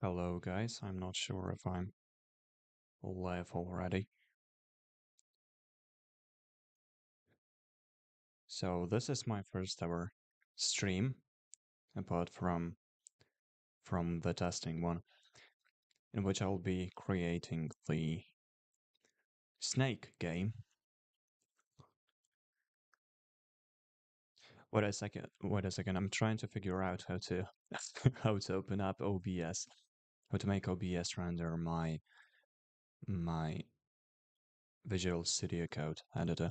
Hello guys, I'm not sure if I'm live already. So this is my first ever stream, apart from the testing one, in which I'll be creating the Snake game. Wait a second, I'm trying to figure out how to how to open up OBS, how to make OBS render my Visual Studio Code editor.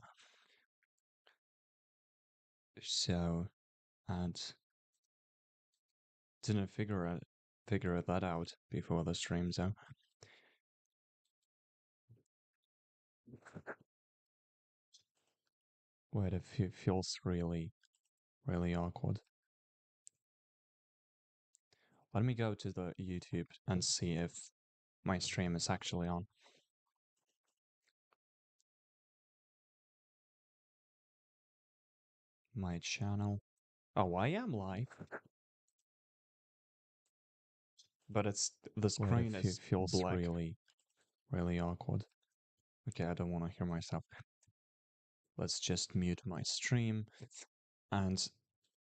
So, and didn't figure that out before the stream, so wait, it feels really awkward. Let me go to the YouTube and see if my stream is actually on. My channel. Oh, I am live. But the screen is feels black. Really awkward. Okay, I don't want to hear myself. Let's just mute my stream, and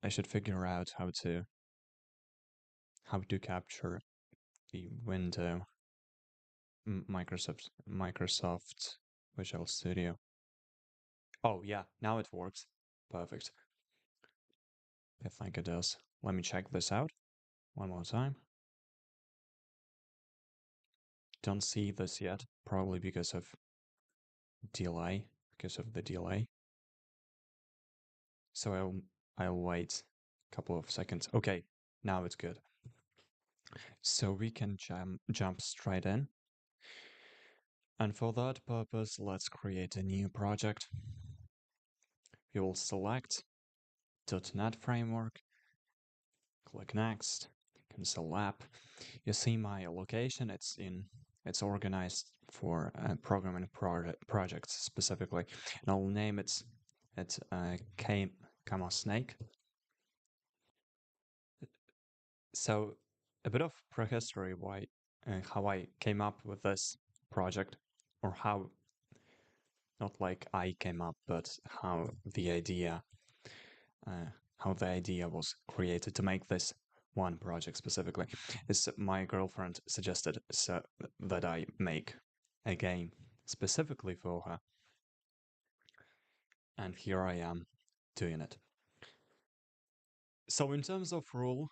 I should figure out how to capture the window Microsoft Visual Studio. Oh yeah, now it works. Perfect. I think it does. Let me check this out one more time. Don't see this yet, probably because of the delay. So I'll wait a couple of seconds. Okay, now it's good. So we can jump straight in. And for that purpose, let's create a new project. We will select .NET Framework, click Next, Console App. You see my location, it's organized for programming projects specifically. And I'll name it Snake. So a bit of prehistory why how I came up with this project, or how, not like I came up, but how the idea was created to make this one project specifically, is my girlfriend suggested that I make a game specifically for her, and here I am doing it. So in terms of rules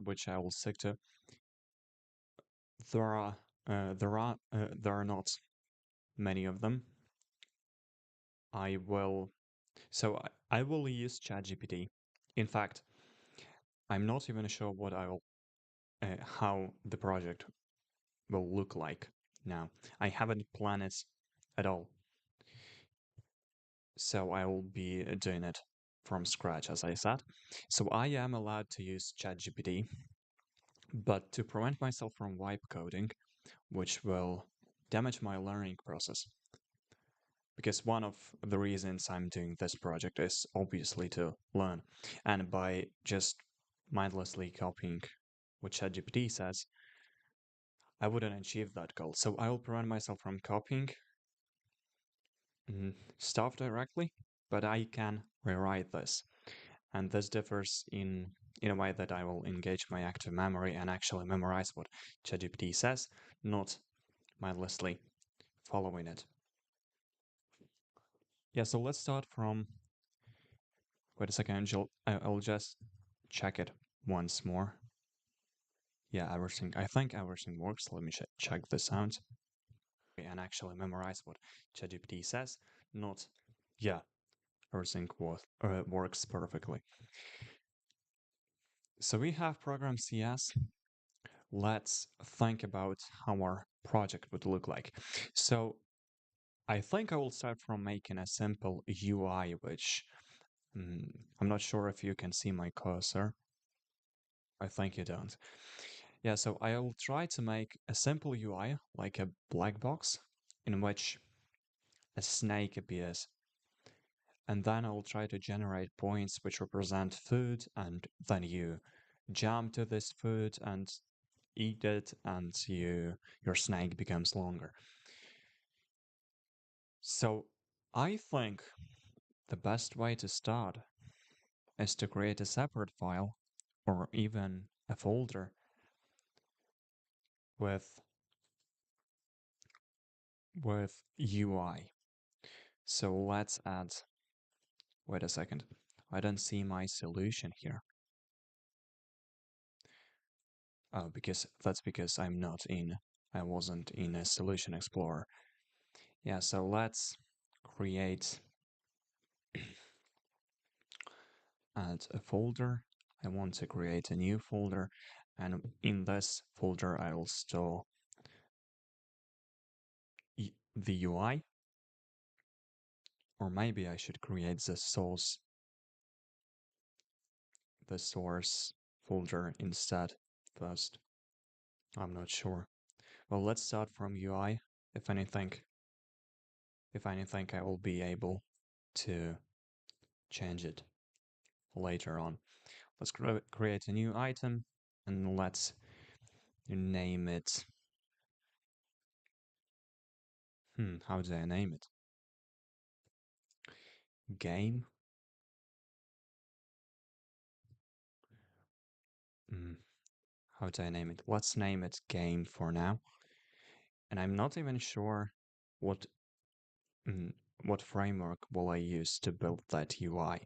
which I will stick to, there are not many of them. I will I will use ChatGPT. In fact, I'm not even sure what I will how the project will look like now. I haven't planned it at all. So I will be doing it from scratch, as I said. So I am allowed to use ChatGPT, but to prevent myself from wipe coding, which will damage my learning process. Because one of the reasons I'm doing this project is obviously to learn. And by just mindlessly copying what ChatGPT says, I wouldn't achieve that goal. So I will prevent myself from copying stuff directly, but I can rewrite this. And this differs in a way that I will engage my active memory and actually memorize what ChatGPT says, not mindlessly following it. Yeah, so let's start from. Wait a second, I'll just check it once more. Yeah, everything. I think everything works. Let me check this out and actually memorize what ChatGPT says. Not, yeah, everything works perfectly. So we have program CS. Let's think about how our project would look like. So I think I will start from making a simple UI, which I'm not sure if you can see my cursor. I think you don't. Yeah, so I will try to make a simple UI, like a black box, in which a snake appears. And then I'll try to generate points which represent food, and then you jump to this food, and eat it and your snake becomes longer. So I think the best way to start is to create a separate file or even a folder with UI. So let's add, wait a second, I don't see my solution here. Oh, because I wasn't in a solution explorer. Yeah, so let's create, add a folder. I want to create a new folder, and in this folder I will store the UI, or maybe I should create the source folder instead first. I'm not sure. Well, let's start from UI. If anything, I will be able to change it later on. Let's create a new item and let's name it. How do I name it? Game. How do I name it? Let's name it game for now. And I'm not even sure what mm, what framework will I use to build that UI.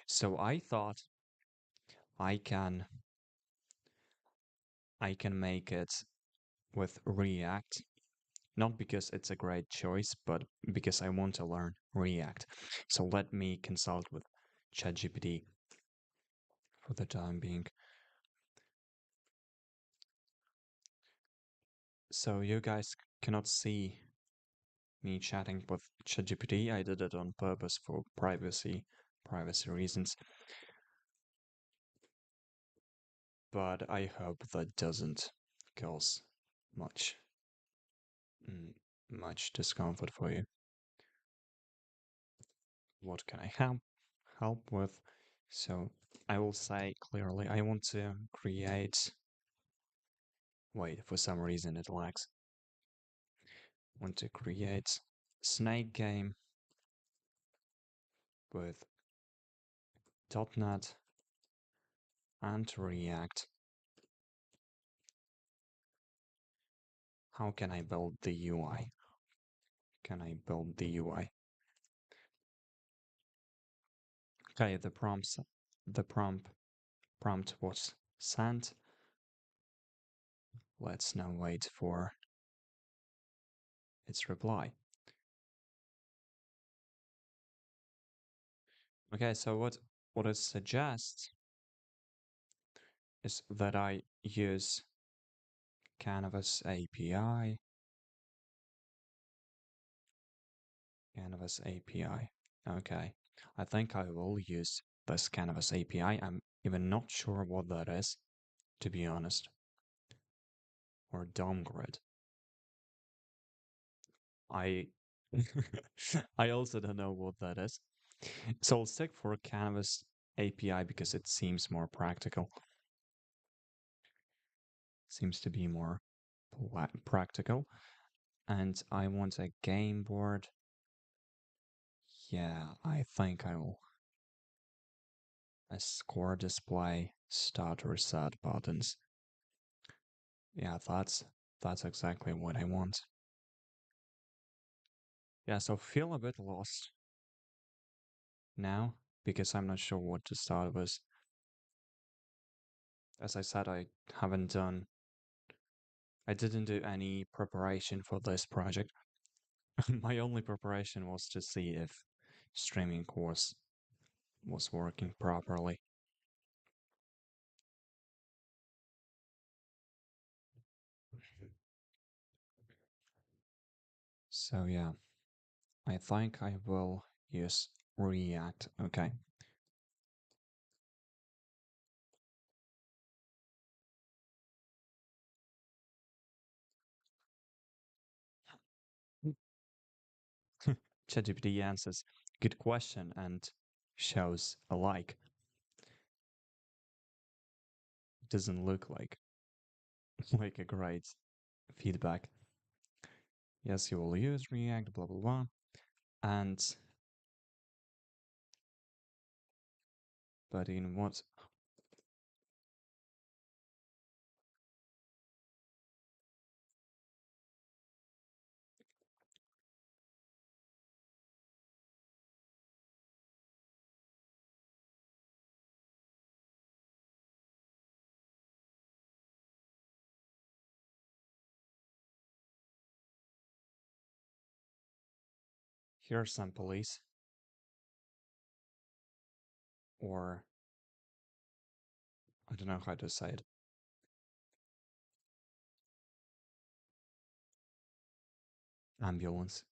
So I thought I can make it with React, not because it's a great choice, but because I want to learn React. So let me consult with ChatGPT for the time being. So you guys cannot see me chatting with ChatGPT. I did it on purpose for privacy reasons. But I hope that doesn't cause much much discomfort for you. What can I help with? So I will say clearly I want to create. Wait, for some reason it lags. Want to create snake game with .NET and React. How can I build the UI? Can I build the UI? Okay, the prompt was sent. Let's now wait for its reply. Okay, so what it suggests is that I use Canvas API. Canvas API. Okay, I think I will use this Canvas API. I'm even not sure what that is, to be honest. Or DOM grid. I I also don't know what that is. So I'll stick for Canvas API because it seems more practical. Seems to be more practical. And I want a game board. Yeah, I think I will. A score display, start reset buttons. Yeah, that's exactly what I want. Yeah, so feel a bit lost now because I'm not sure what to start with. As I said, I didn't do any preparation for this project. My only preparation was to see if streaming course was working properly. So yeah, I think I will use React. Okay. ChatGPT answers, good question, and shows a like. Doesn't look like. like a great feedback. Yes, you will use React, blah blah blah. And but in what? Here's some police or I don't know how to say it. Ambulance.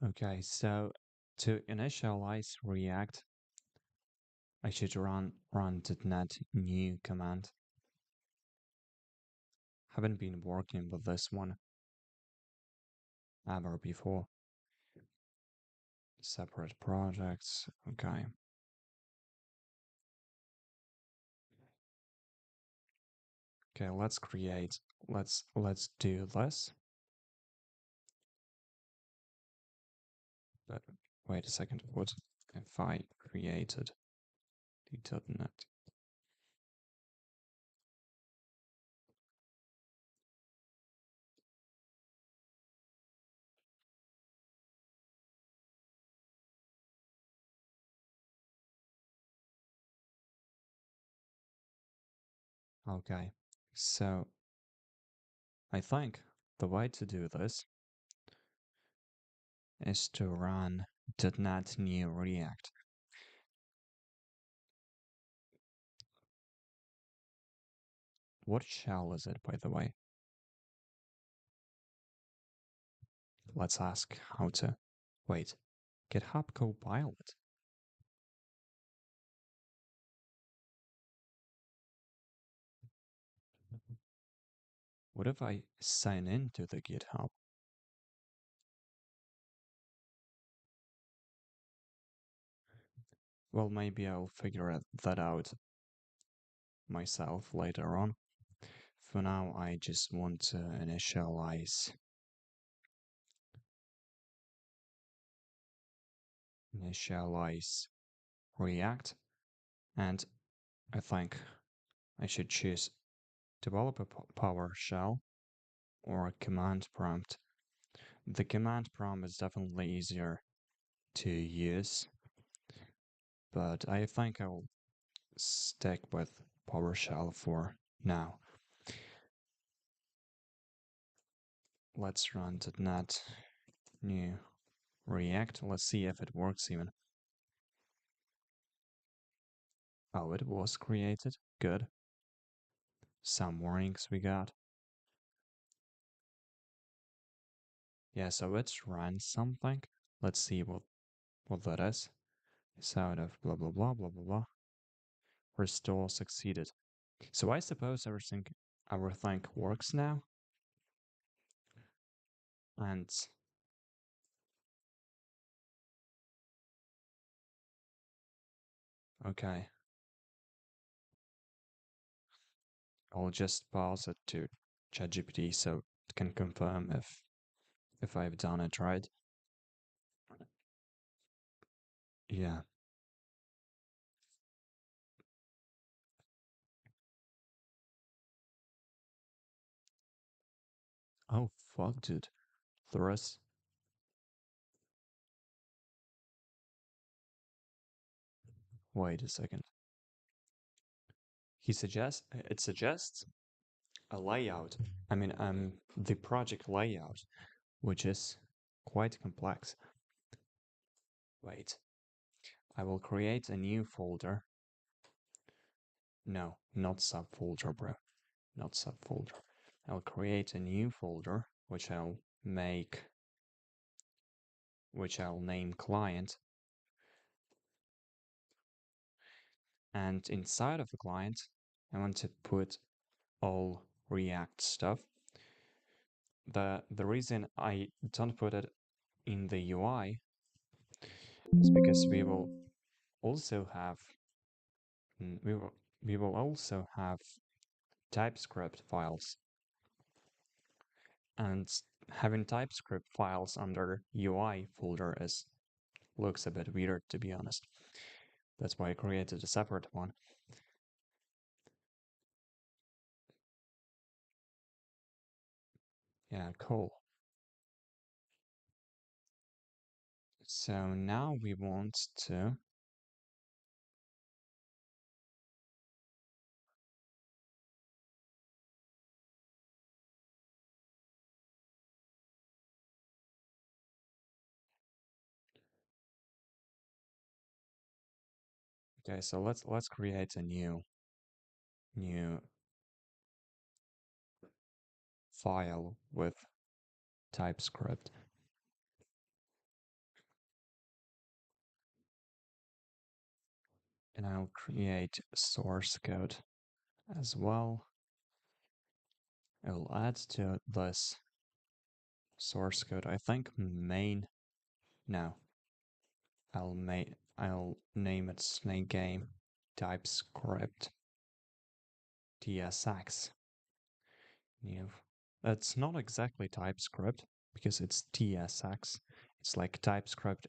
Okay, so to initialize React, I should run .NET new command. Haven't been working with this one ever before. Separate projects. Okay. Okay, let's create. Let's do this. But wait a second. What if I created the .NET? Okay. So I think the way to do this is to run .NET new React. What shell is it, by the way? Let's ask how to. Wait, GitHub Copilot. What if I sign into the GitHub? Well, maybe I'll figure that out myself later on. For now, I just want to initialize React, and I think I should choose developer PowerShell or command prompt. The command prompt is definitely easier to use, but I think I'll stick with PowerShell for now. Let's run .NET new React. Let's see if it works even. Oh, it was created. Good. Some warnings we got. Yeah, so it's run something. Let's see what that is. It's out of blah blah blah blah blah blah. Restore succeeded. So I suppose everything works now. And okay, I'll just pause it to ChatGPT so it can confirm if I've done it right. Yeah. Oh fuck, dude. The rest. Wait a second. It suggests a layout. I mean, the project layout, which is quite complex. Wait, I will create a new folder. No, not subfolder, bro. Not subfolder. I'll create a new folder, which I'll name client. And inside of the client, I want to put all React stuff. The reason I don't put it in the UI is because we will also have mm, we will we will also have TypeScript files, and having TypeScript files under UI folder is looks a bit weird, to be honest. That's why I created a separate one. Yeah, cool. So now we want to okay, so let's create a new file with TypeScript. And I'll create source code as well. I'll add to this source code, I think main. No, I'll name it Snake Game TypeScript TSX. New. It's not exactly TypeScript because it's TSX. It's like TypeScript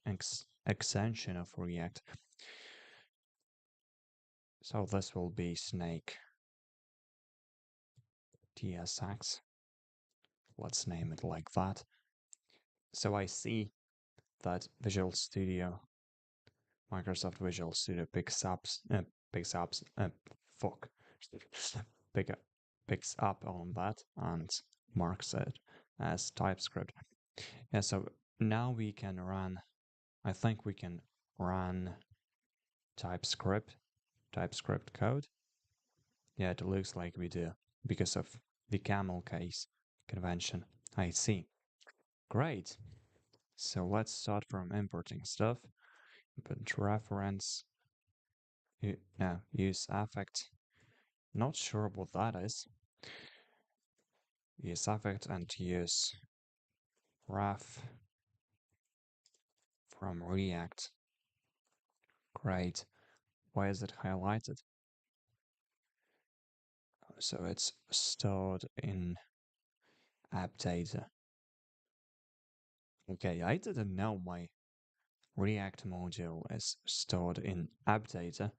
extension of React. So this will be Snake TSX. Let's name it like that. So I see that Visual Studio, Microsoft Visual Studio picks up, fuck, pick up, picks up on that and marks it as TypeScript. Yeah, so now we can run, I think we can run TypeScript code. Yeah, it looks like we do because of the camel case convention. I see. Great. So let's start from importing stuff. Input reference. No, use affect. Not sure what that is. Use affect and use ref from React. Great. Why is it highlighted? So it's stored in app data. Okay, I didn't know my React module is stored in app data,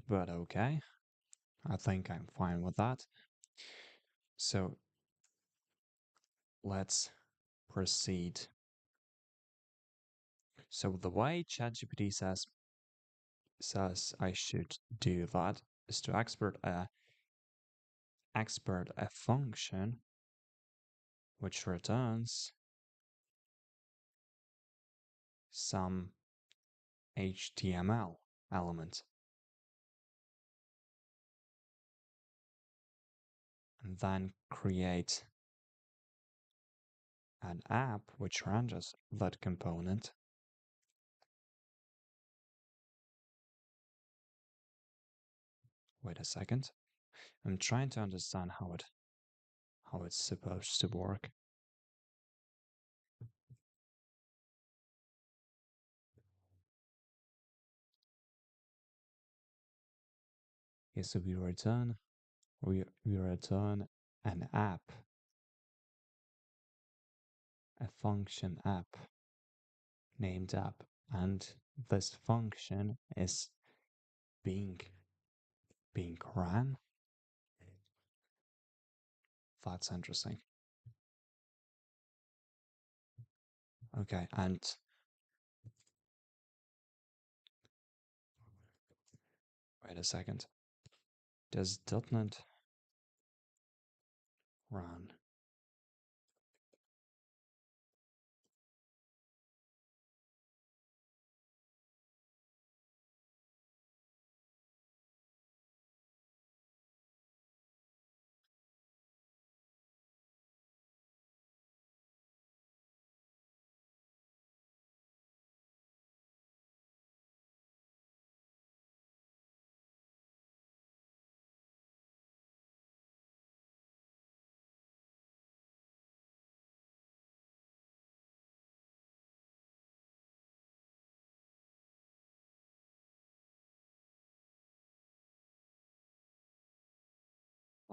but okay, I think I'm fine with that. So let's proceed. So the way ChatGPT says I should do that is to export a function which returns some HTML element, and then create an app which renders that component. Wait a second. I'm trying to understand how it's supposed to work. Okay, so we return an app, a function app named app, and this function is being ran. That's interesting. Okay, and wait a second. Does .NET run?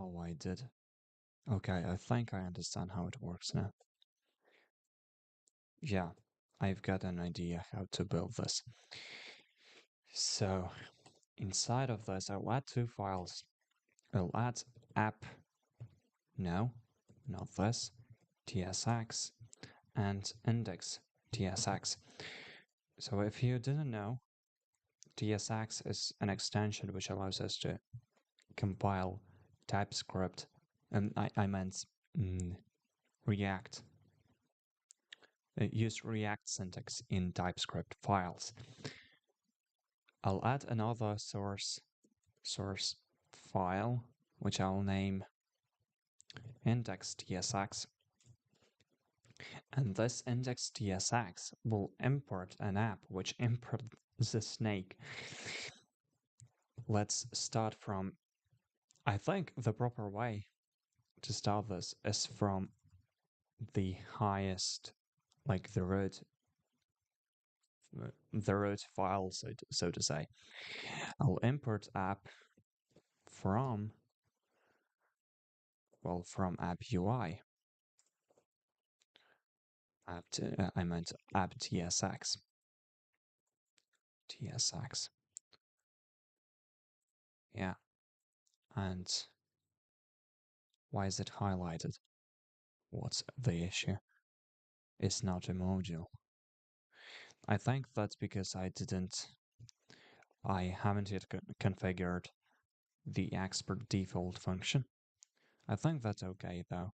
Oh, I did. Okay, I think I understand how it works now. Yeah, I've got an idea how to build this. So, inside of this, I'll add two files. I'll add app, no, not this, tsx, and index tsx. So if you didn't know, tsx is an extension which allows us to compile TypeScript, and I meant React, use React syntax in TypeScript files. I'll add another source file, which I'll name index.tsx. And this index.tsx will import an app which imports the snake. Let's start from, I think the proper way to start this is from the highest, like the root file, so to say. I'll import app from, well, from app UI. I meant app tsx. tsx. Yeah. And why is it highlighted? What's the issue? It's not a module. I think that's because I haven't yet configured the export default function. I think that's okay though.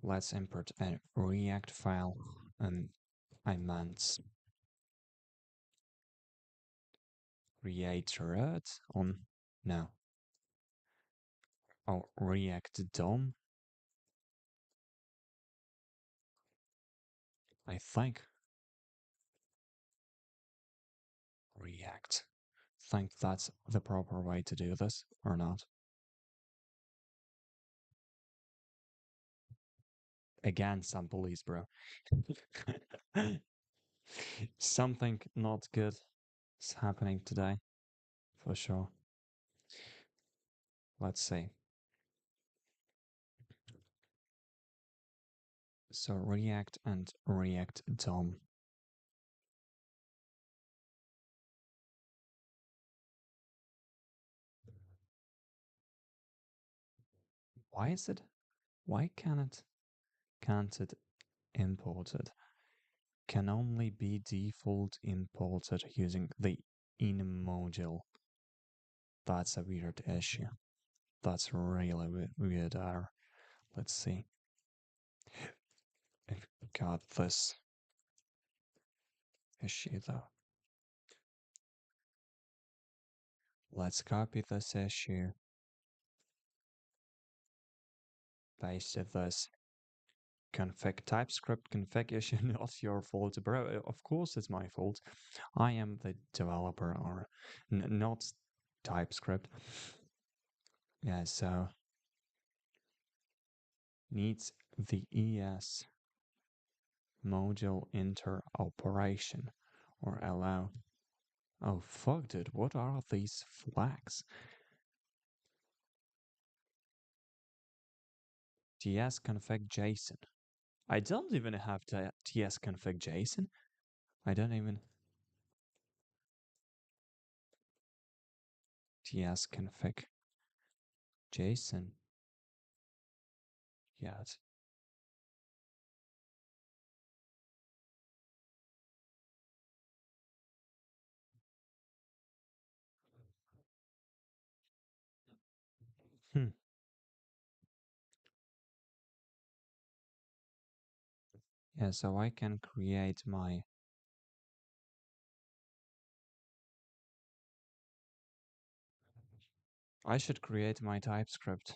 Let's import a React file, and I meant create on, no. Oh, React DOM. I think React. Think that's the proper way to do this or not? Again, some police, bro. Something not good is happening today, for sure. Let's see. So React and React DOM. Why is it? Why can't it import it? Can only be default imported using the in module. That's a weird issue. That's really weird error. Let's see. I've got this issue though. Let's copy this issue. Paste this. Config TypeScript config issue, not your fault, bro. Of course it's my fault. I am the developer, or not TypeScript. Yeah, so needs the ES module interoperation or allow. Oh fuck, dude, what are these flags? tsconfig JSON. I don't even have tsconfig JSON. I don't even tsconfig JSON yet. Hmm. Yeah, so I can create my I should create my TypeScript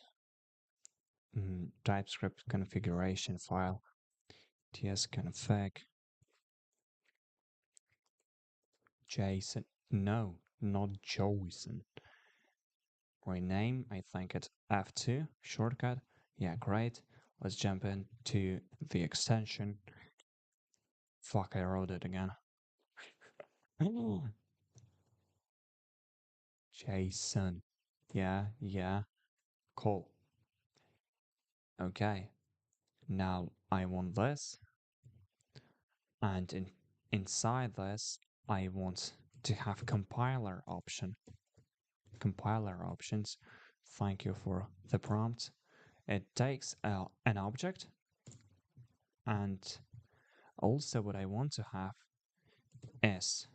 TypeScript configuration file. tsconfig JSON. No, not JSON. Rename, I think it's F2 shortcut. Yeah, great. Let's jump into the extension. Fuck, I wrote it again. JSON. Yeah. Cool. Okay. Now I want this, and inside this, I want to have compiler option. Compiler options. Thank you for the prompt. It takes an object, and also what I want to have is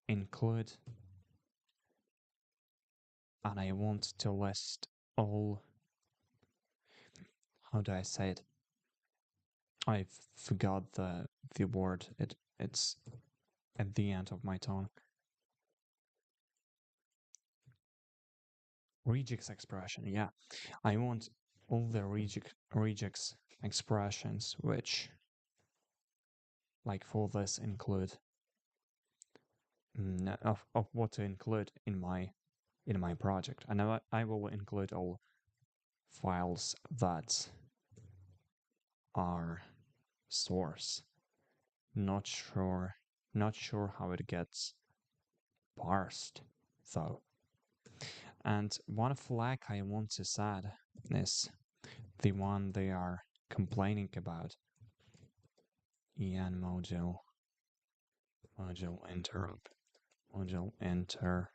include, and I want to list all, how do I say it? I forgot the word. It's at the end of my tongue. Regex expression, yeah. I want all the regex expressions which, like, for this include of what to include in my project. And I will include all files that are source. Not sure how it gets parsed though. And one flag I want to add is the one they are complaining about. En module interrupt module enter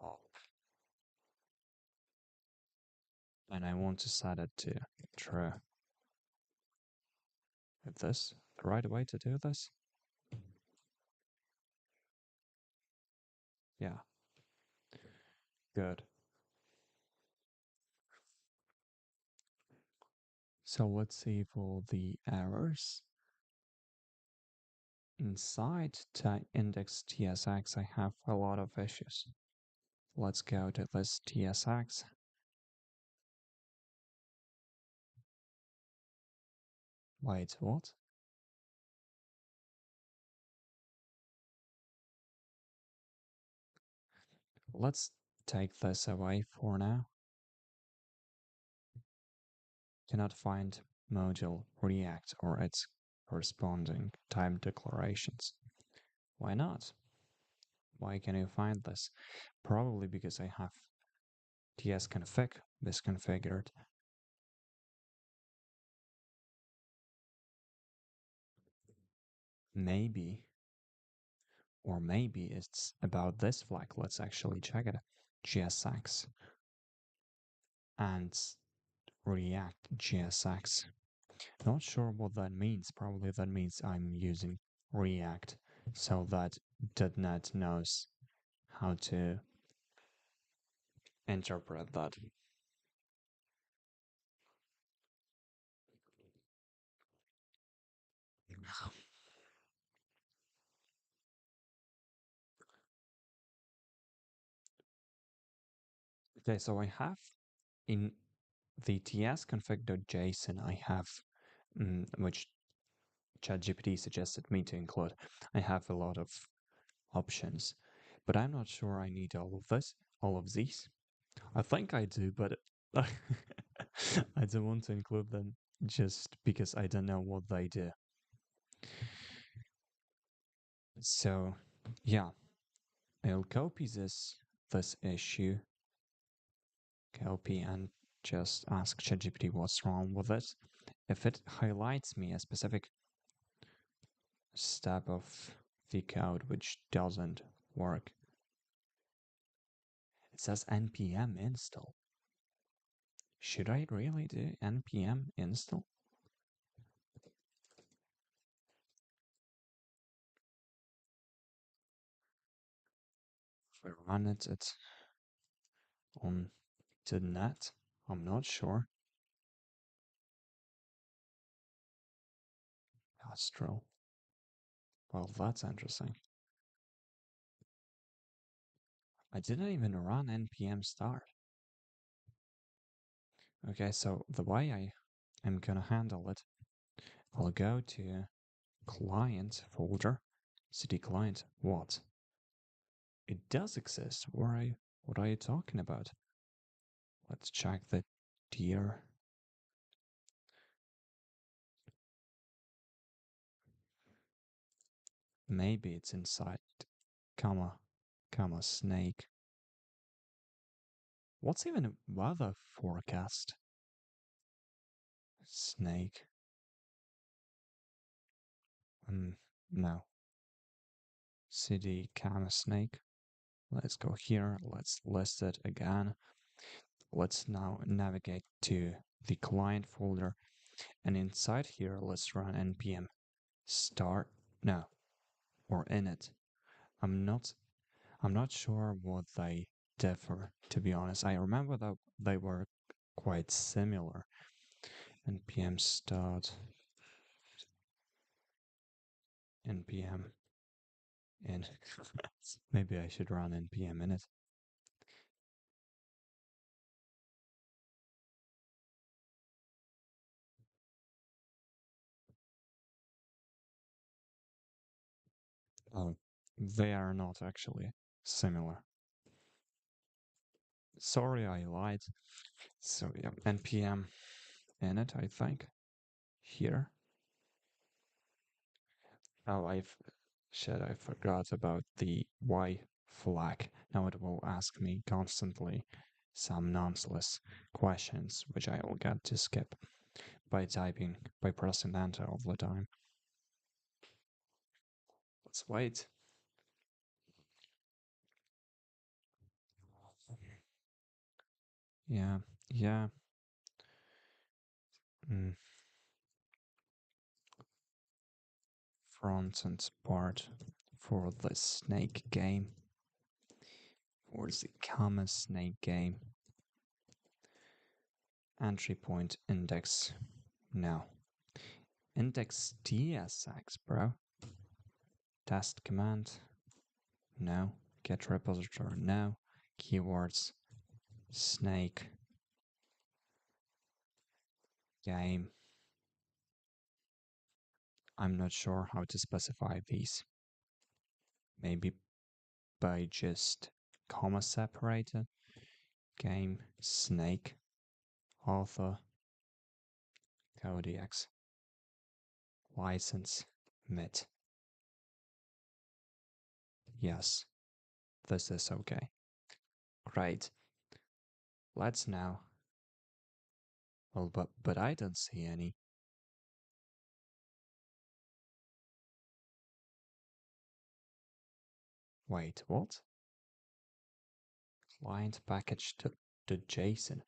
op. And I want to set it to true. Is this the right way to do this? Yeah. Good. So let's see for the errors. Inside index tsx, I have a lot of issues. Let's go to this tsx. Wait, what? Let's take this away for now. Cannot find module React or its corresponding type declarations. Why not? Why can you find this? Probably because I have tsconfig misconfigured. Maybe, or maybe it's about this flag. Let's actually check it. JSX and React JSX. Not sure what that means. Probably that means I'm using React so that .NET knows how to interpret that. Okay, so I have in the tsconfig.json, I have, which ChatGPT suggested me to include, I have a lot of options, but I'm not sure I need all of these. I think I do, but I don't want to include them just because I don't know what they do. So, yeah, I'll copy this issue, copy, and just ask ChatGPT what's wrong with it. If it highlights me a specific step of the code which doesn't work, it says npm install. Should I really do npm install? If I run it on .NET, I'm not sure. Astral. Well, that's interesting. I didn't even run npm start. Okay, so the way I am gonna handle it, I'll go to client folder, cd client, what? It does exist. What are you talking about? Let's check the tier. Maybe it's inside, comma, snake. What's even a weather forecast? Snake. No. City Kama snake. Let's go here. Let's list it again. Let's now navigate to the client folder, and inside here, let's run npm start. No, or init. I'm not. I'm not sure what they differ. To be honest, I remember that they were quite similar. npm start. npm in. Maybe I should run npm init. Oh, they are not actually similar. Sorry, I lied. So yeah, npm init, I think. Here. Oh, I forgot about the Y flag. Now it will ask me constantly some nonsense questions, which I will get to skip by pressing enter all the time. Let's wait. Yeah, yeah. Mm. Front end part for the snake game. For the common snake game. Entry point index. No. Index tsx, bro. Test command. No. Get repository. No. Keywords. Snake. Game. I'm not sure how to specify these. Maybe by just comma separated. Game. Snake. Author. Codex. License. Mit. Yes. This is okay. Great. Let's now. Well, but I don't see any. Wait, what? Client package.json,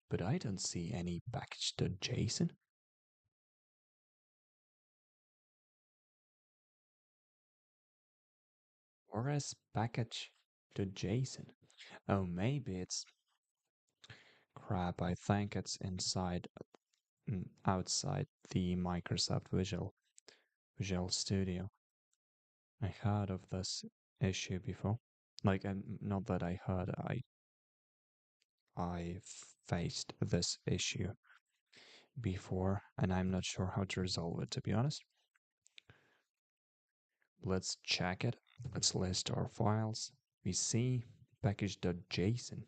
but I don't see any package.json. Or as package.json. Oh, maybe it's crap. I think it's outside the Microsoft Visual Studio. I heard of this issue before. Like, not that I heard, I faced this issue before, and I'm not sure how to resolve it, to be honest. Let's check it. Let's list our files. We see package.json,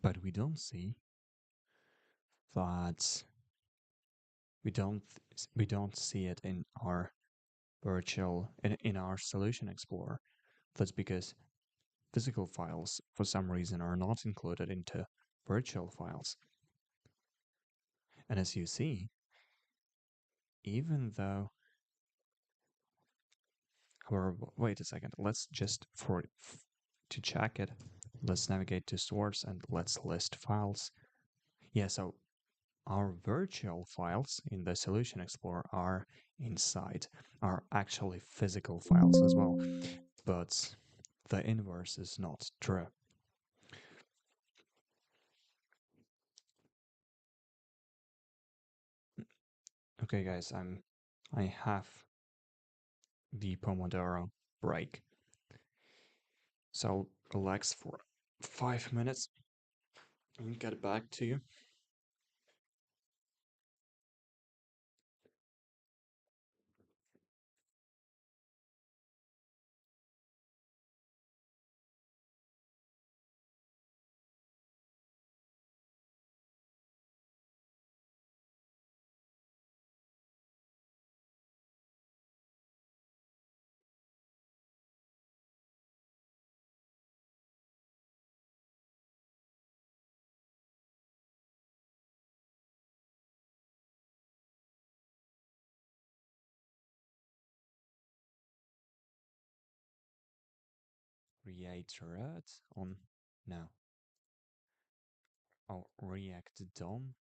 but we don't see that we don't see it in our in our solution explorer. That's because physical files for some reason are not included into virtual files. And as you see, even though however, wait a second, let's just to check it, let's navigate to source and let's list files. Yeah, so our virtual files in the Solution Explorer are actually physical files as well, but the inverse is not true. Okay, guys, I have the Pomodoro break, so relax for 5 minutes and get back to you. create route on no. Oh, React DOM.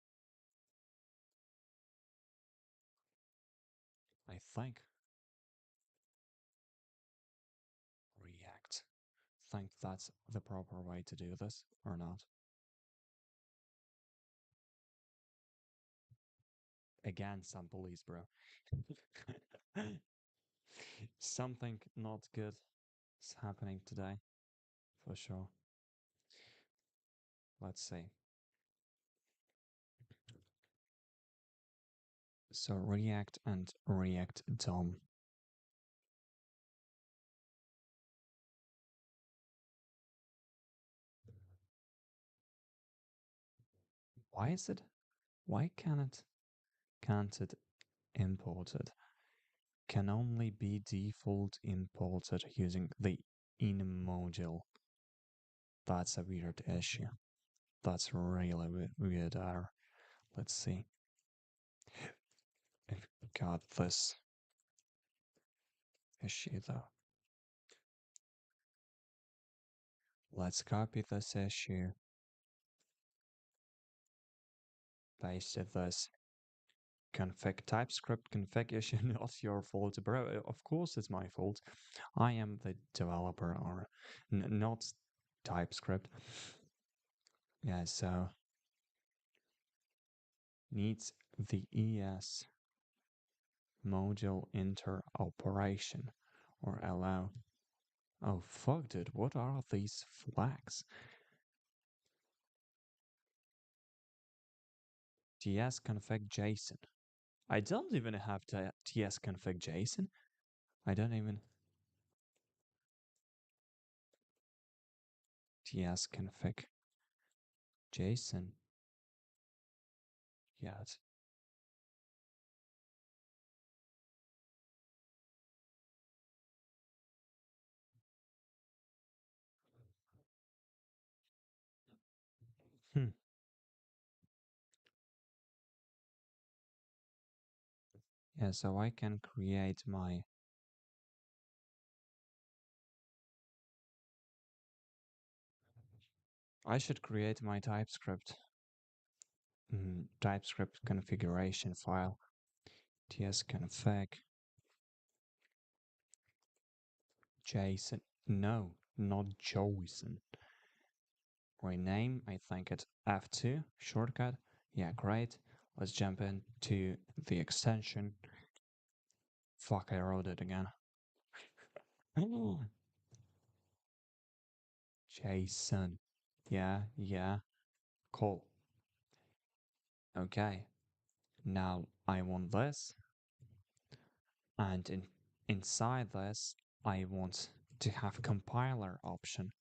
I think React. Think that's the proper way to do this or not? Again, some police, bro. Something not good is happening today, for sure. Let's see. So React and React DOM. Why is it? Why can't it import it? Can only be default imported using the in module. That's a weird issue. That's really weird error. Let's see. I've got this issue though. Let's copy this issue. Pasted this. Config TypeScript config issue, not your fault, bro. Of course it's my fault. I am the developer, or not TypeScript. Yeah, so needs the ES module interoperation or allow. Oh fuck, dude, what are these flags? tsconfig JSON. I don't even have tsconfig JSON. I don't even tsconfig JSON yet. Hmm. Yeah, so I can create my I should create my TypeScript TypeScript configuration file. tsconfig JSON. No, not JSON. Rename, I think it's F2 shortcut. Yeah, great. Let's jump into the extension. Fuck, I wrote it again. JSON. Yeah. Cool. Okay. Now I want this. And inside this, I want to have compiler options.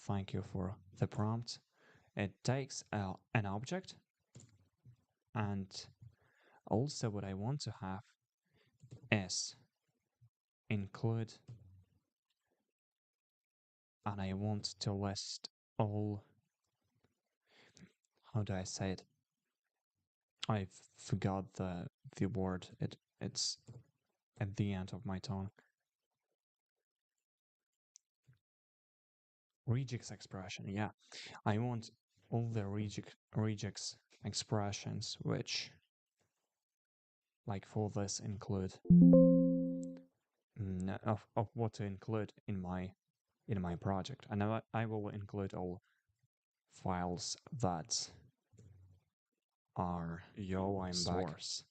Thank you for the prompt. It takes an object, and also what I want to have is include, and I want to list all. How do I say it? I forgot the word. It's at the end of my tongue. Regex expression. Yeah, I want all the regex expressions, which, like for this, include of what to include in my project, and I will include all files that are I'm source.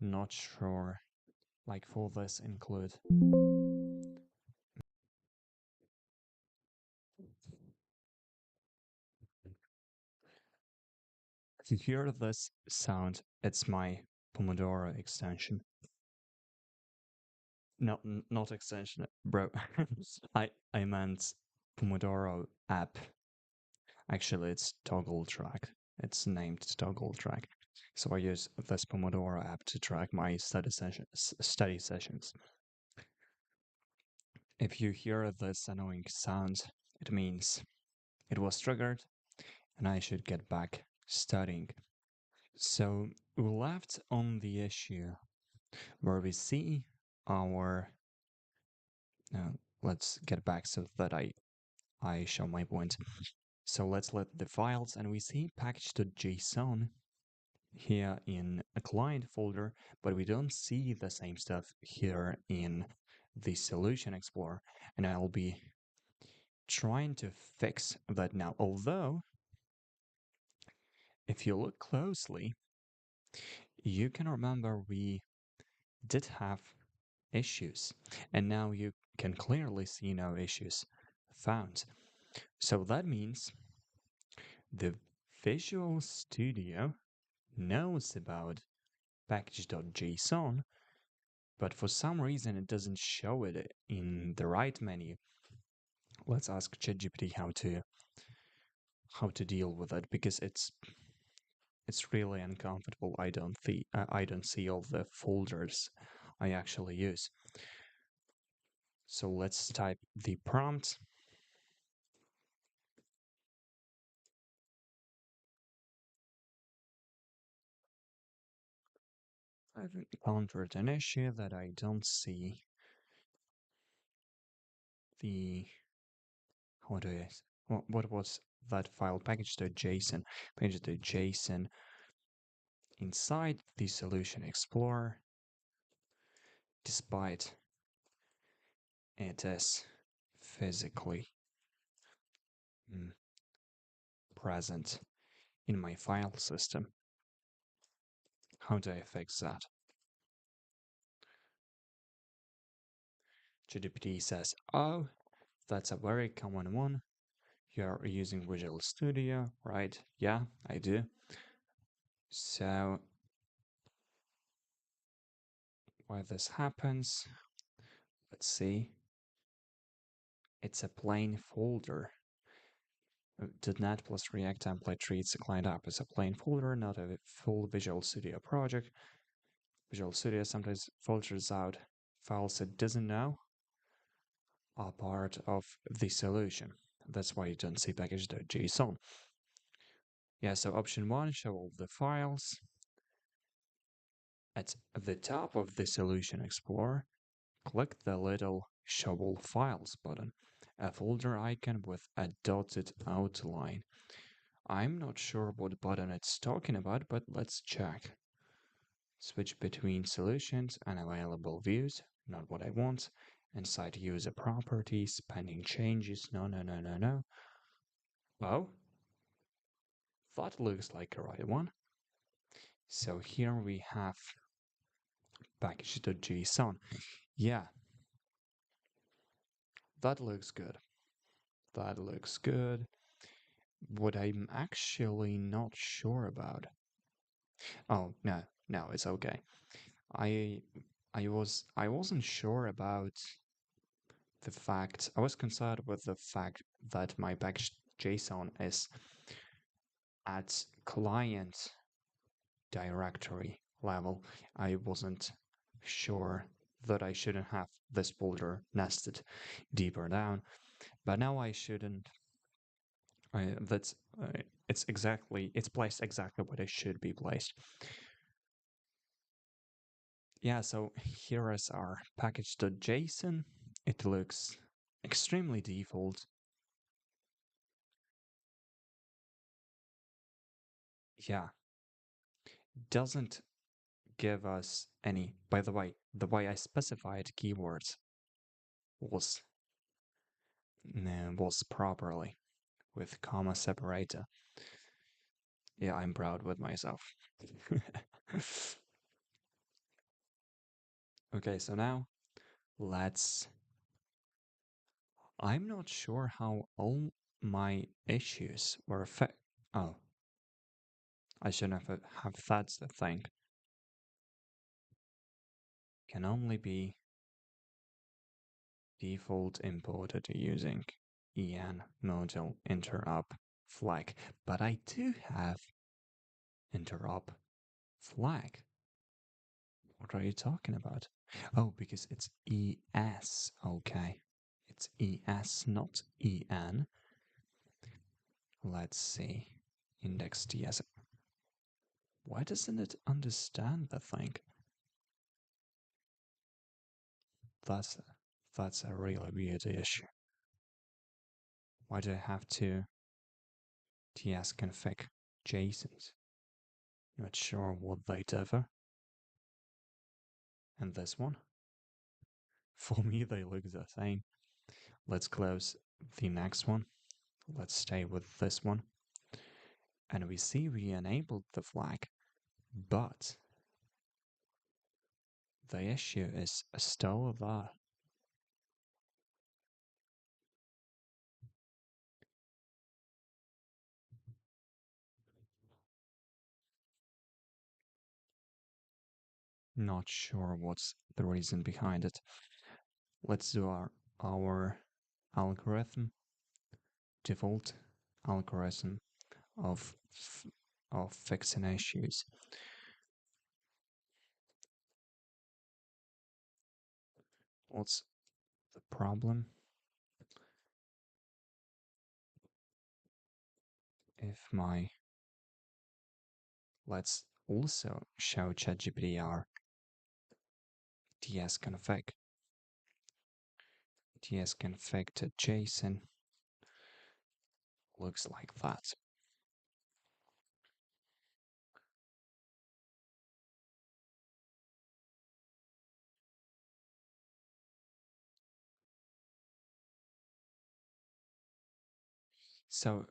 Back. Not sure. Like for this include. If you hear this sound, it's my Pomodoro extension. No, not extension, bro. I meant Pomodoro app. Actually, it's Toggle Track. It's named Toggle Track. So I use this Pomodoro app to track my study sessions. If you hear this annoying sound, it means it was triggered and I should get back studying. So we left on the issue where we see our Now let's get back so that I show my point. So let's let the files, and we see package.json here in a client folder, but we don't see the same stuff here in the Solution Explorer. And I'll be trying to fix that now. Although, if you look closely, you can remember we did have issues, and now you can clearly see no issues found. So that means the Visual Studio knows about package.json, but for some reason it doesn't show it in the right menu. Let's ask ChatGPT how to deal with it, because it's really uncomfortable. I don't see all the folders I actually use. So let's type the prompt. I've encountered an issue that I don't see the what was that file package.json inside the Solution Explorer, despite it is physically present in my file system. How do I fix that? ChatGPT says, oh, that's a very common one. You're using Visual Studio, right? Yeah, I do. So, why this happens, let's see. It's a plain folder. .NET plus React template treats the client app as a plain folder, not a full Visual Studio project. Visual Studio sometimes filters out files it doesn't know are part of the solution. That's why you don't see package.json. Yeah, so option 1, show all the files. At the top of the Solution Explorer, click the little Show All Files button, a folder icon with a dotted outline. I'm not sure what button it's talking about, but let's check. Switch between solutions and available views, not what I want. Inside user properties, pending changes, no. Oh, that looks like a right one. So here we have package.json. Yeah, that looks good. That looks good. What I'm actually not sure about. Oh, no, it's okay. I wasn't sure about the fact. I was concerned with the fact that my package.json is at client directory level. I wasn't sure that I shouldn't have this folder nested deeper down, but now I shouldn't. That's it's placed exactly what it should be placed. Yeah, so here is our package.json. It looks extremely default. Yeah, doesn't give us any. By the way I specified keywords was properly with comma separator. Yeah, I'm proud with myself. Okay, so now let's. I'm not sure how all my issues were affected. Oh, I shouldn't have that's the thing. Can only be default imported using en module interop flag. But I do have interop flag. What are you talking about? Oh, because it's ES. Okay. It's ES, not EN. Let's see. Index.ts. Why doesn't it understand the thing? That's That's a really weird issue. Why do I have to tsconfig JSONs? Not sure what they differ. And this one? For me, they look the same. Let's close the next one. Let's stay with this one. And we see we enabled the flag, but the issue is still there. Not sure what's the reason behind it. Let's do our algorithm, default algorithm of of fixing issues. What's the problem? If my let's also show ChatGPT tsconfig to JSON looks like that. So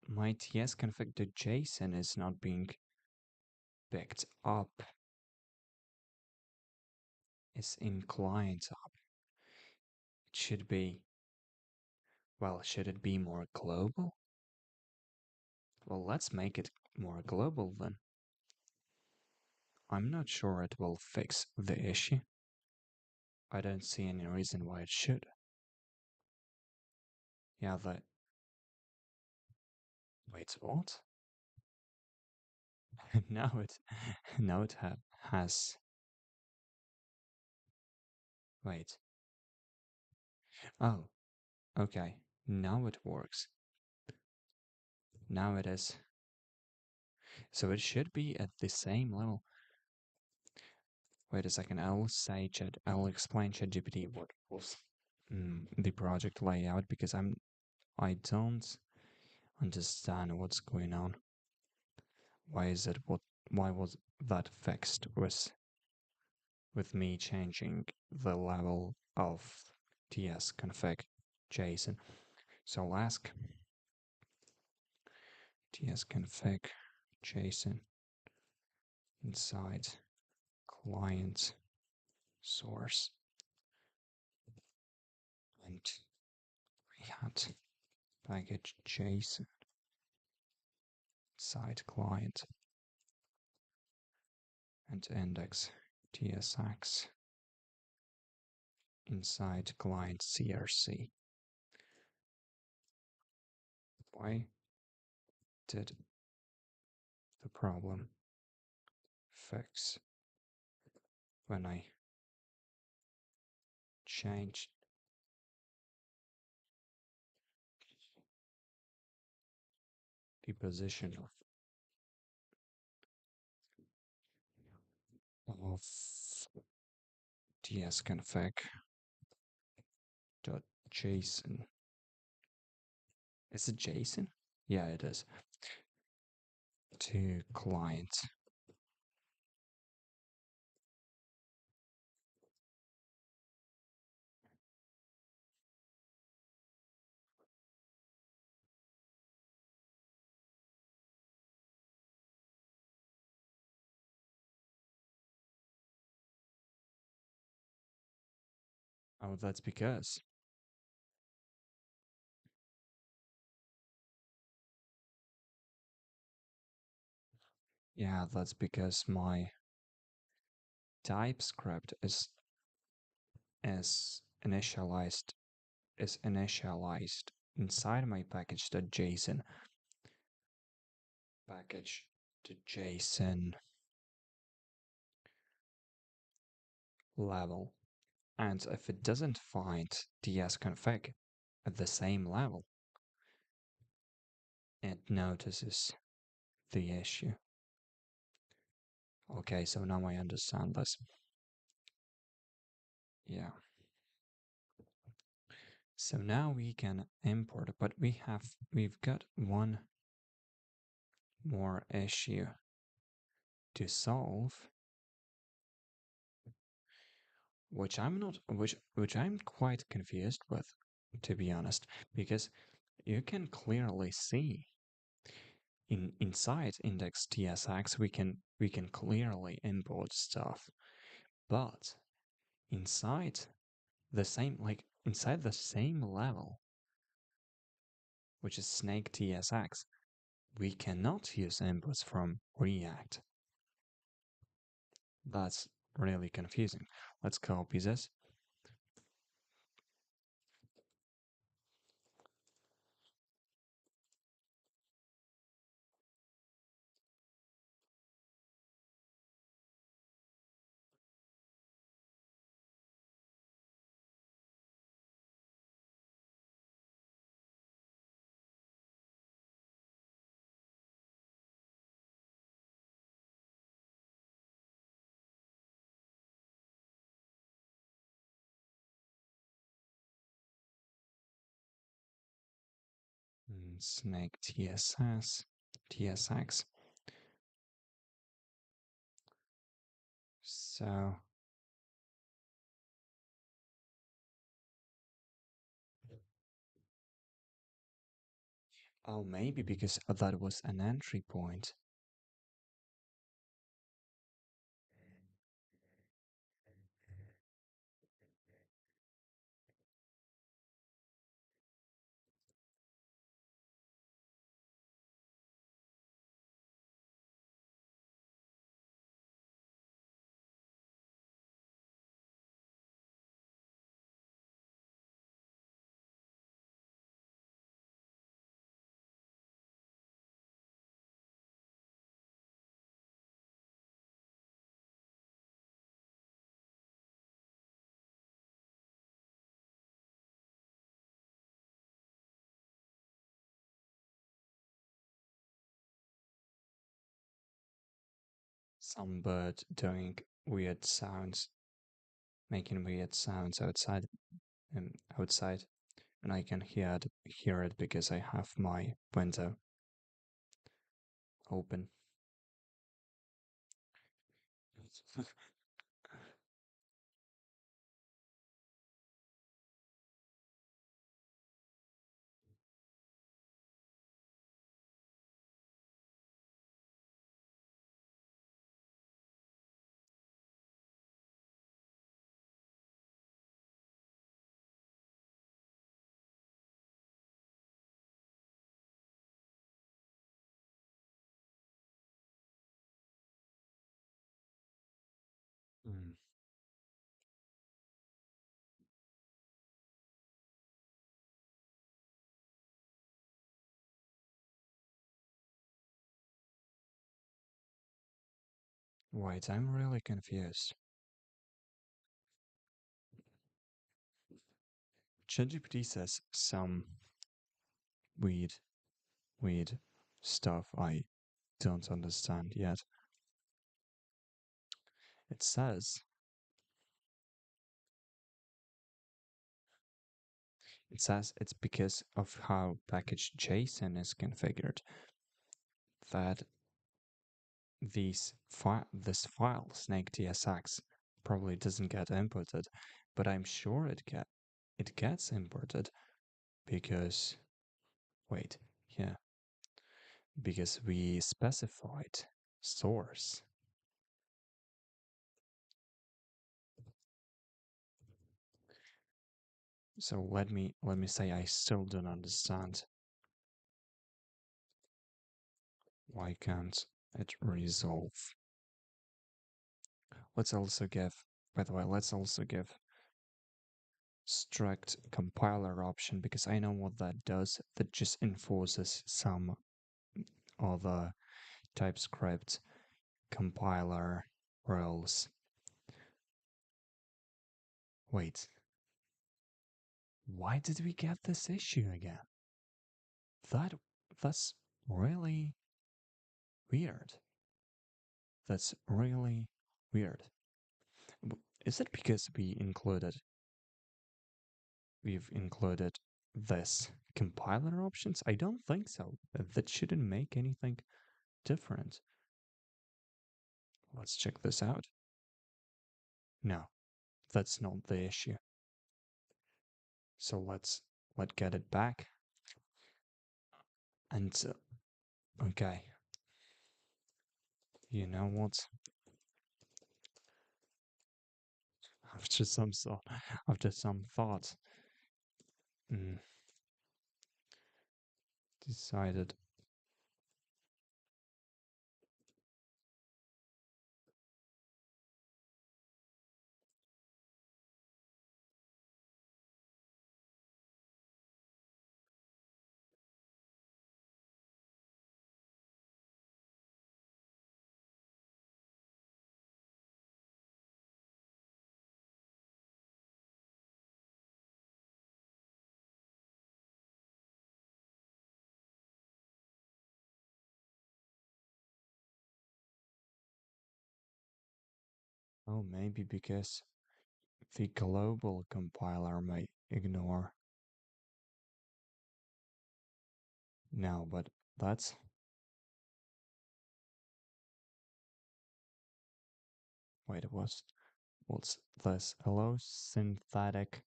my tsconfig to JSON is not being picked up. It's in client up. It should be, well, should it be more global? Well, let's make it more global then. I'm not sure it will fix the issue. I don't see any reason why it should. Yeah, wait, what? now it has. Wait. Oh, okay. Now it works. Now it is. So it should be at the same level. Wait a second. I'll explain ChatGPT what was the project layout because I don't understand what's going on. Why was that fixed with me changing the level of tsconfig JSON? So I'll ask tsconfig JSON inside client source, and we had package JSON side client and index tsx inside client CRC. Why did the problem fix when I changed the position of tsconfig dot JSON? Is it JSON? Yeah, it is. To client. Oh, that's because. Yeah, that's because my TypeScript is initialized inside my package.json package to JSON level. And if it doesn't find tsconfig at the same level, it notices the issue. Okay, so now I understand this. Yeah. So now we can import, but we've got one more issue to solve, which I'm not which I'm quite confused with, to be honest, because you can clearly see inside index tsx we can clearly import stuff, but inside inside the same level, which is snake tsx, we cannot use inputs from React. That's really confusing. Let's copy this. Snake tsx. So, oh, maybe because that was an entry point. Some bird doing weird sounds, making weird sounds outside, and I can hear it because I have my window open. Hmm. Wait, I'm really confused. ChatGPT says some weird, weird stuff I don't understand yet. It says it's because of how package JSON is configured that this file snake.tsx probably doesn't get inputted, but I'm sure it gets imported because wait, yeah, because we specified source. So let me say I still don't understand. Why can't it resolve? Let's also give, by the way, let's also give struct compiler option because I know what that does. That just enforces some other TypeScript compiler rules. Wait, why did we get this issue again? That that's really weird. That's really weird. Is it because we included we've included this compiler options? I don't think so. That shouldn't make anything different. Let's check this out. No, that's not the issue. So let's get it back. And okay, you know what? After some after some thought, mm, decided. Oh, maybe because the global compiler may ignore. No, but that's. Wait, what's this? Allow synthetic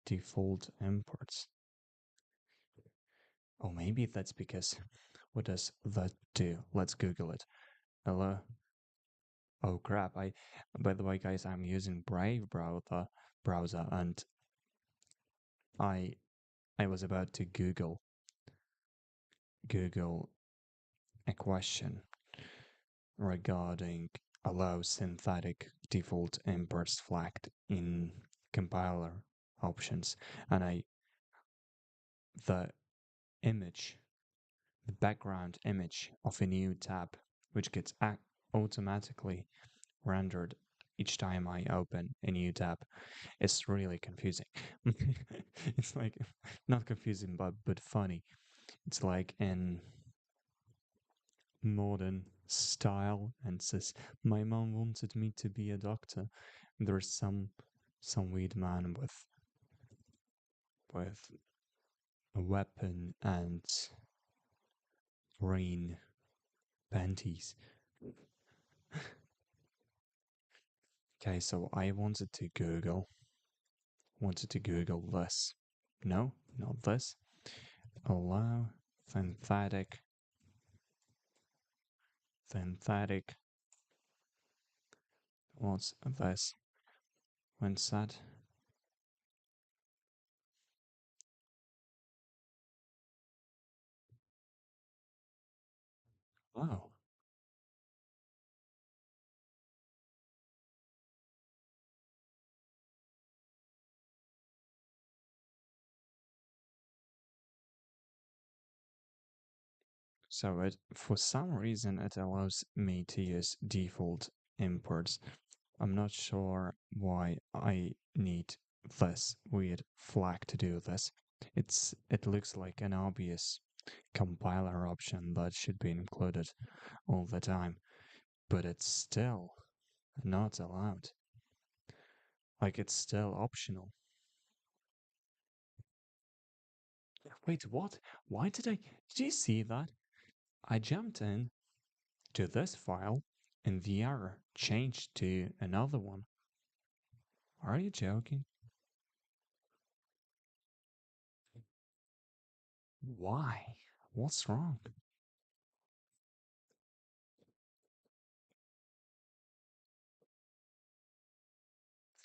default imports. Oh, maybe that's because. What does that do? Let's Google it. Hello. Oh crap! By the way, guys, I'm using Brave browser, and I I was about to Google a question regarding allow synthetic default imports flagged in compiler options, and the image, the background image of a new tab, which gets automatically rendered each time I open a new tab. It's really confusing. It's like not confusing, but funny. It's like in modern style and says, "My mom wanted me to be a doctor." There's some weird man with a weapon and green panties. Okay, so I wanted to Google this. No, not this. Allow synthetic synthetic. What's this? When said. Oh, so it for some reason it allows me to use default imports. I'm not sure why I need this weird flag to do this. It looks like an obvious compiler option that should be included all the time, but it's still not allowed. Like it's still optional. Wait, what? Why did you see that? I jumped in to this file and the error changed to another one. Are you joking? Why? What's wrong?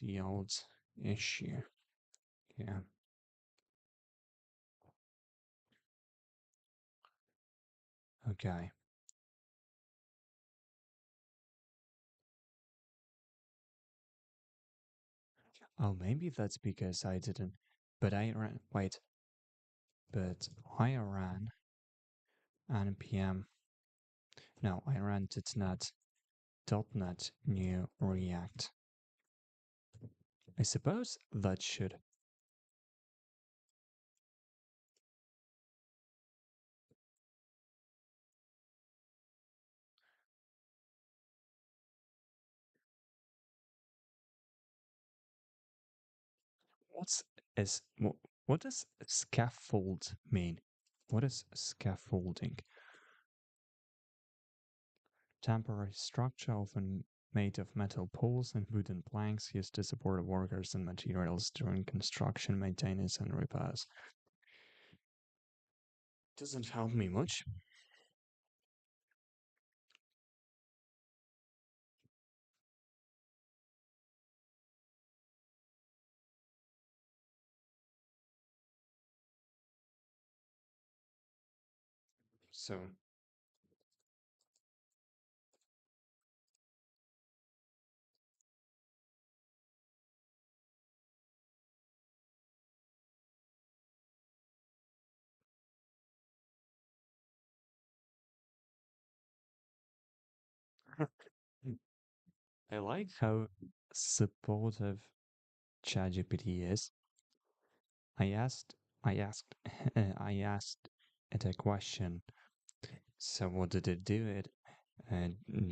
The old issue. Yeah. Okay. Oh, maybe that's because I didn't. But I ran. Wait. But I ran npm. No, I ran .NET new React. I suppose that should. What's is What does scaffold mean? What is scaffolding? Temporary structure often made of metal poles and wooden planks used to support workers and materials during construction, maintenance, and repairs. Doesn't help me much. So, I like how supportive ChatGPT is. I asked, I asked it a question. So what did it do?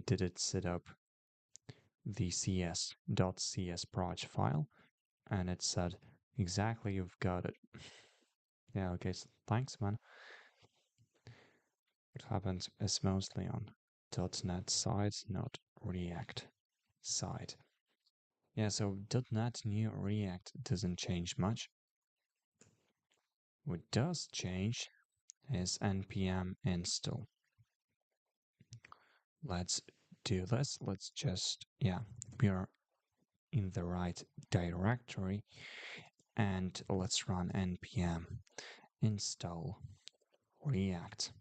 Did it set up the cs.cs proj file? And it said, exactly, you've got it. Yeah, okay, so thanks, man. What happens is mostly on .NET side, not React side. Yeah, so .NET New React doesn't change much. What does change is npm install. Let's do this. Let's just, yeah, we are in the right directory, and let's run npm install react.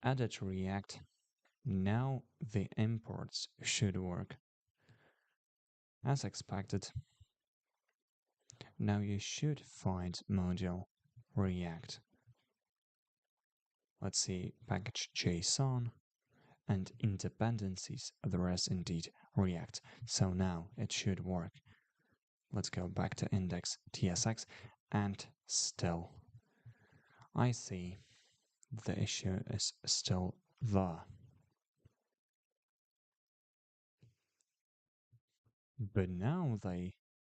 Edit react. Now the imports should work. As expected. Now you should find module react. Let's see, package JSON and independencies. There is indeed react. So now it should work. Let's go back to index tsx, and still I see the issue is still there. But now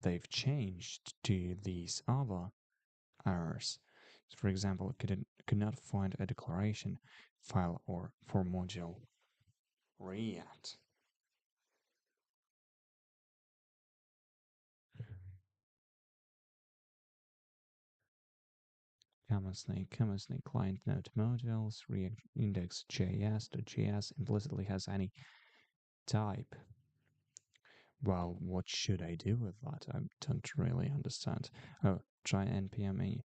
they've changed to these other errors. So for example, could not find a declaration file or for module React. Common client node modules, React index.js implicitly has any type. Well, what should I do with that? I don't really understand. Oh, try npm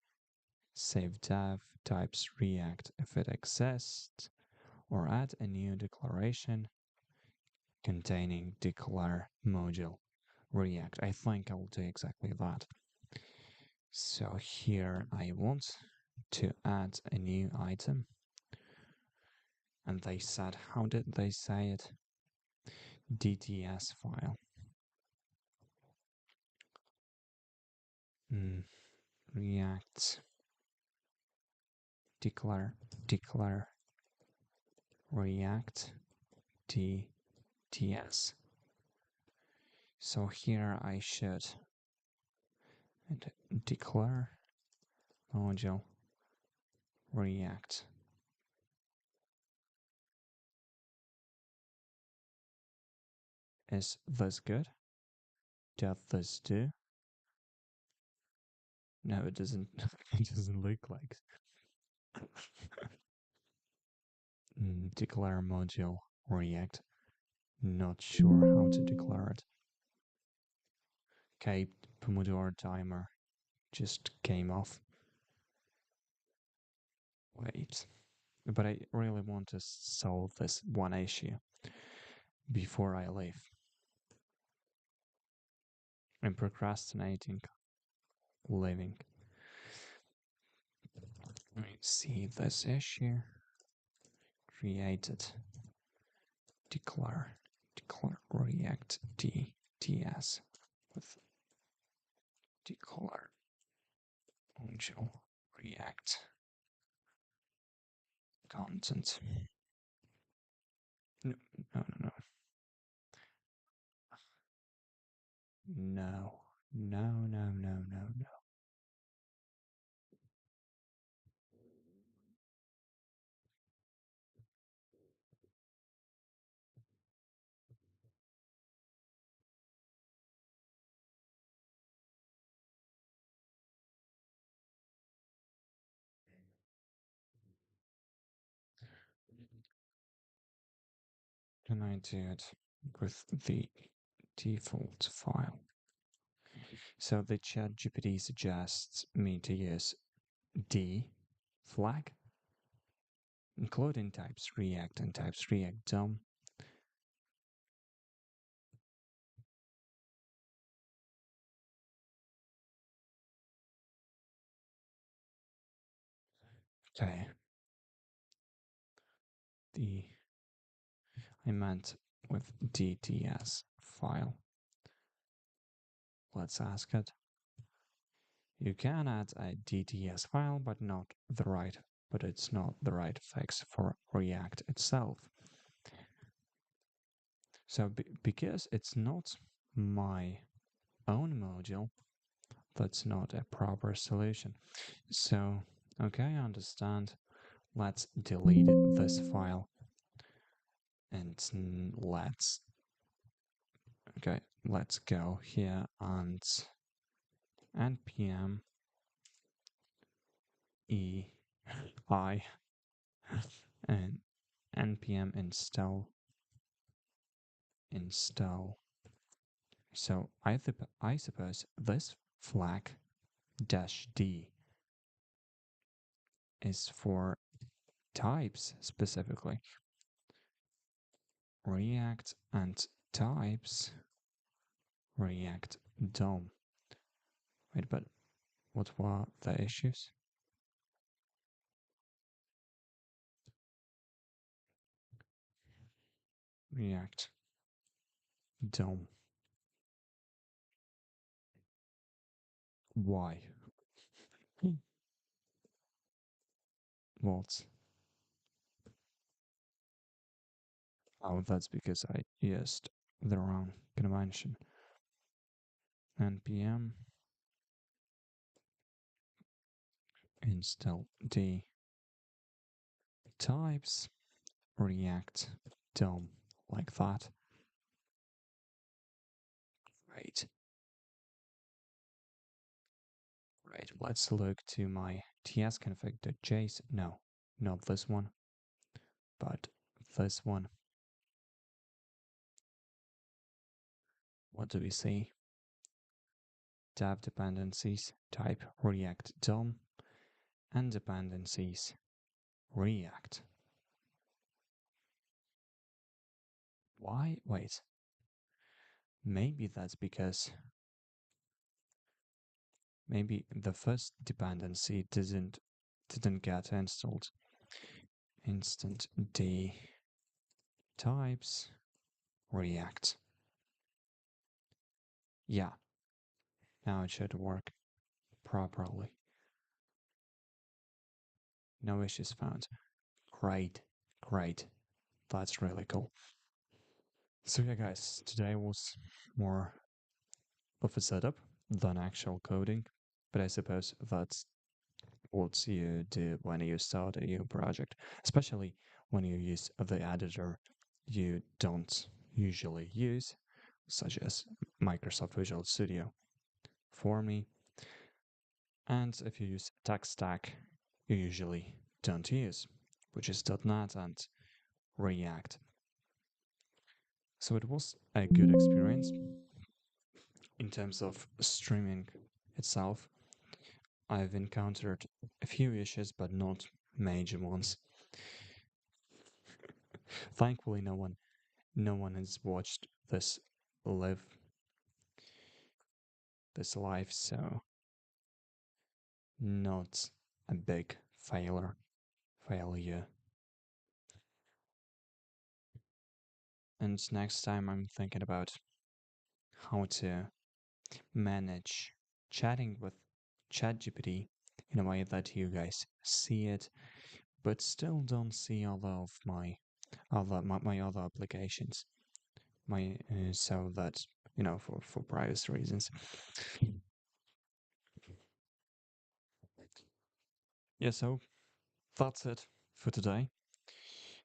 save dev types React if it exists, or add a new declaration containing declare module React. I think I will do exactly that. So here I want to add a new item. And they said, how did they say it? DTS file. React declare React DTS. So here I should declare module React. Is this good? Does this do? No, it doesn't. It doesn't look like. Declare module React. Not sure how to declare it. Okay, Pomodoro timer just came off. Wait. But I really want to solve this one issue before I leave. I'm procrastinating leaving. Let me see this issue. Created. Declare React DTS with declare module React content. No. No. No, no, no, no, no. Can I do it with the default file? So the ChatGPT suggests me to use D flag, including types React and types React DOM. Okay. The I meant with DTS file. Let's ask it. You can add a DTS file, but it's not the right fix for React itself. So because it's not my own module, that's not a proper solution. So, okay, I understand. Let's delete this file and let's go here and npm I and npm install. So I suppose this flag -d is for types specifically. React and types React DOM. Wait, but what were the issues? React DOM. Why? What? Oh, that's because I used the wrong convention. npm install d types React DOM, like that. Right. Right, let's look to my tsconfig.json. No, not this one, but this one. What do we see? Dev dependencies, type React DOM, and dependencies React. Why? Wait. Maybe that's because maybe the first dependency didn't get installed. Instant D types React. Yeah, now it should work properly. No issues found. Great, great. That's really cool. So yeah, guys, today was more of a setup than actual coding, but I suppose that's what you do when you start a new project, especially when you use the editor you don't usually use, such as Microsoft Visual Studio for me. And if you use tech stack you usually don't use, which is .NET and React. So it was a good experience in terms of streaming itself. I've encountered a few issues, but not major ones. Thankfully, no one has watched this live this live, so not a big failure. And next time I'm thinking about how to manage chatting with ChatGPT in a way that you guys see it, but still don't see all of my other applications. So that for privacy reasons. Yeah, so that's it for today.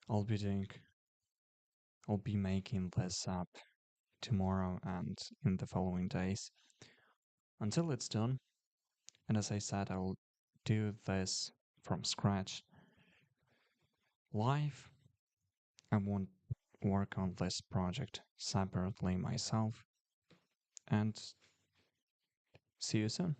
I'll be doing, I'll be making this app tomorrow and in the following days until it's done. And as I said, I'll do this from scratch live. I won't work on this project separately myself. And see you soon.